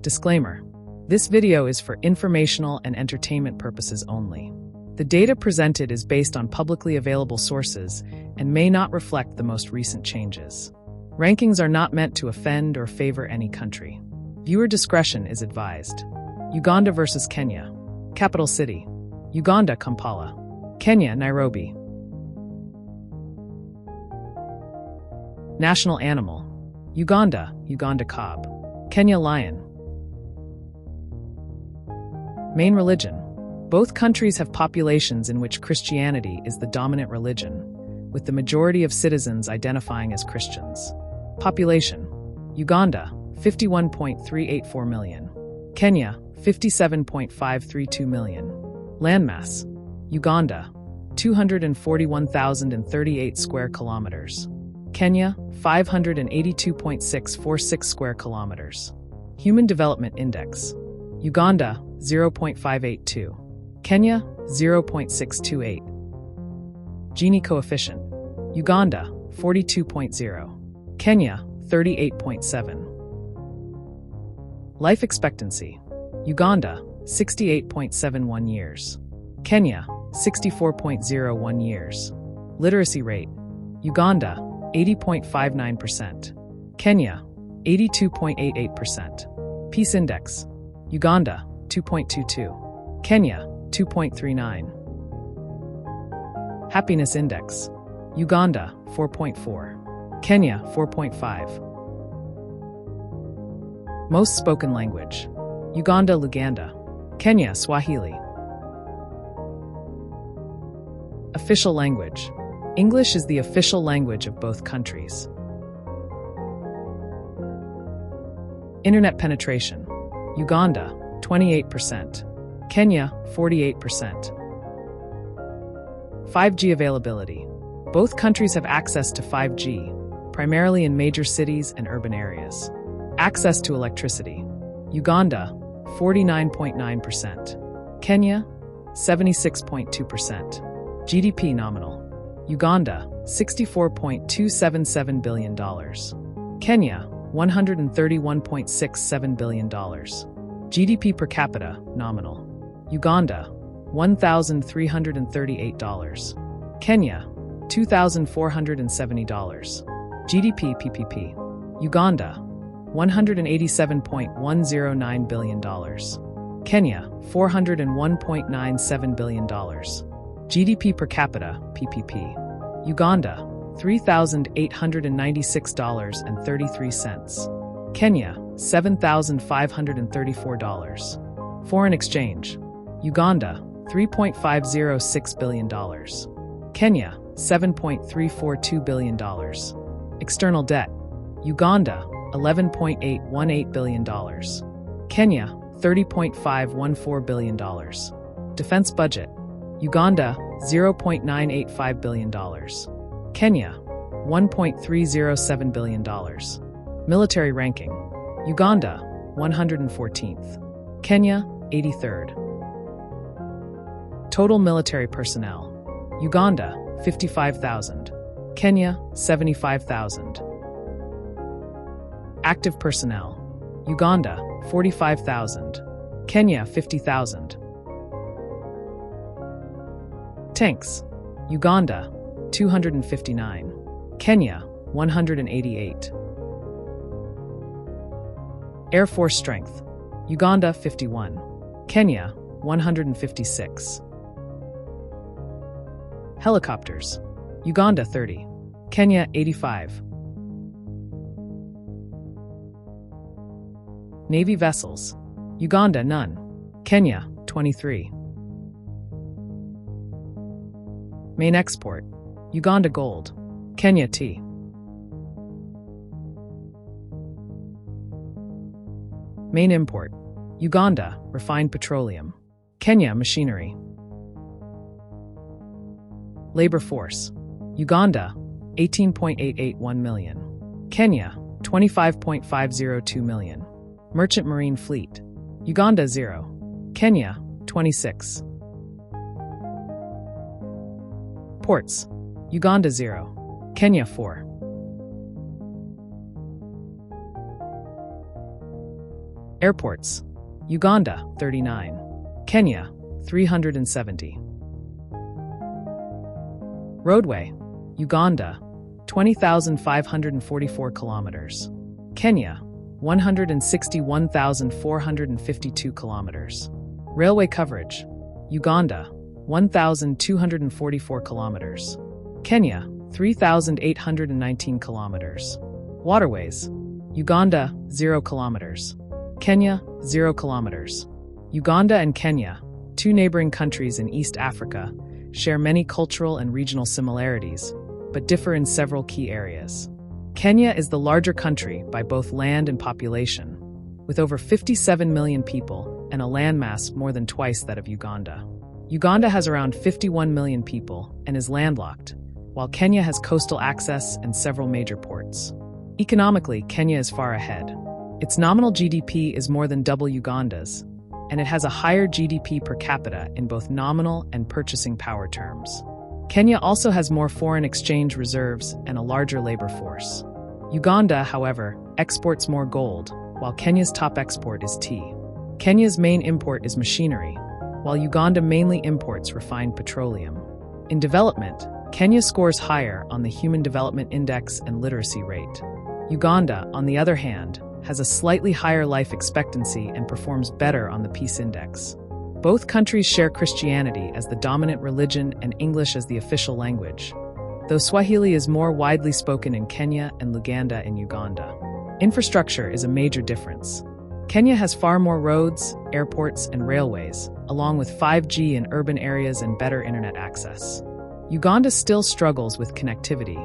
Disclaimer: this video is for informational and entertainment purposes only. The data presented is based on publicly available sources and may not reflect the most recent changes. Rankings are not meant to offend or favor any country. Viewer discretion is advised. Uganda versus Kenya. Capital city: Uganda, Kampala. Kenya, Nairobi. National animal: Uganda, Uganda kob. Kenya, lion. Main religion: both countries have populations in which Christianity is the dominant religion, with the majority of citizens identifying as Christians. Population: Uganda, 51.384 million. Kenya, 57.532 million. Landmass: Uganda, 241,038 square kilometers. Kenya, 582.646 square kilometers. Human Development Index: Uganda, 0.582. Kenya, 0.628. Gini coefficient: Uganda, 42.0. Kenya, 38.7. Life expectancy: Uganda, 68.71 years. Kenya, 64.01 years. Literacy rate: Uganda, 80.59%. Kenya, 82.88%. Peace index: Uganda, 2.22. Kenya, 2.39. Happiness index: Uganda, 4.4. Kenya, 4.5. Most spoken language: Uganda, Luganda. Kenya, Swahili. Official language: English is the official language of both countries. Internet penetration: Uganda, 28%. Kenya, 48%. 5G availability: both countries have access to 5G, primarily in major cities and urban areas. Access to electricity: Uganda, 49.9%. Kenya, 76.2%. GDP nominal: Uganda, $64.277 billion. Kenya, $131.67 billion. GDP per capita nominal: Uganda, $1,338. Kenya, $2,470. GDP PPP: Uganda, $187.109 billion. Kenya, $401.97 billion. GDP per capita PPP: Uganda, $3,896.33. Kenya, $7,534. Foreign exchange: Uganda, $3.506 billion. Kenya, $7.342 billion. External debt: Uganda, $11.818 billion. Kenya, $30.514 billion. Defense budget: Uganda, $0.985 billion. Kenya, $1.307 billion. Military ranking: Uganda, 114th. Kenya, 83rd. Total military personnel: Uganda, 55,000. Kenya, 75,000. Active personnel: Uganda, 45,000. Kenya, 50,000. Tanks: Uganda, 259. Kenya, 188. Air Force strength: Uganda, 51. Kenya, 156. Helicopters: Uganda, 30. Kenya, 85. Navy vessels: Uganda, none. Kenya, 23. Main export: Uganda, gold. Kenya, tea. Main import: Uganda, refined petroleum. Kenya, machinery. Labor force: Uganda, 18.881 million. Kenya, 25.502 million. Merchant marine fleet: Uganda, 0. Kenya, 26. Ports: Uganda, 0. Kenya, 4. Airports: Uganda, 39. Kenya, 370. Roadway: Uganda, 20,544 kilometers. Kenya, 161,452 kilometers. Railway coverage: Uganda, 1,244 kilometers. Kenya, 3,819 kilometers. Waterways: Uganda, 0 kilometers. Kenya, 0 kilometers. Uganda and Kenya, two neighboring countries in East Africa, share many cultural and regional similarities, but differ in several key areas. Kenya is the larger country by both land and population, with over 57 million people and a landmass more than twice that of Uganda. Uganda has around 51 million people and is landlocked, while Kenya has coastal access and several major ports. Economically, Kenya is far ahead. Its nominal GDP is more than double Uganda's, and it has a higher GDP per capita in both nominal and purchasing power terms. Kenya also has more foreign exchange reserves and a larger labor force. Uganda, however, exports more gold, while Kenya's top export is tea. Kenya's main import is machinery, while Uganda mainly imports refined petroleum. In development, Kenya scores higher on the Human Development Index and literacy rate. Uganda, on the other hand, has a slightly higher life expectancy and performs better on the Peace Index. Both countries share Christianity as the dominant religion and English as the official language, though Swahili is more widely spoken in Kenya and Luganda in Uganda. Infrastructure is a major difference. Kenya has far more roads, airports, and railways, along with 5G in urban areas and better internet access. Uganda still struggles with connectivity,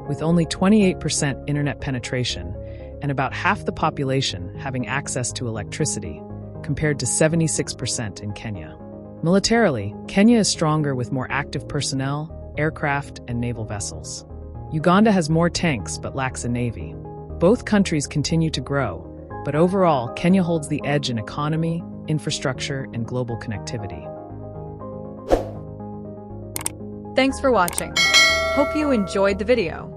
with only 28% internet penetration and about half the population having access to electricity, compared to 76% in Kenya. Militarily, Kenya is stronger with more active personnel, aircraft, and naval vessels. Uganda has more tanks but lacks a navy. Both countries continue to grow, but overall, Kenya holds the edge in economy, infrastructure, and global connectivity. Thanks for watching. Hope you enjoyed the video.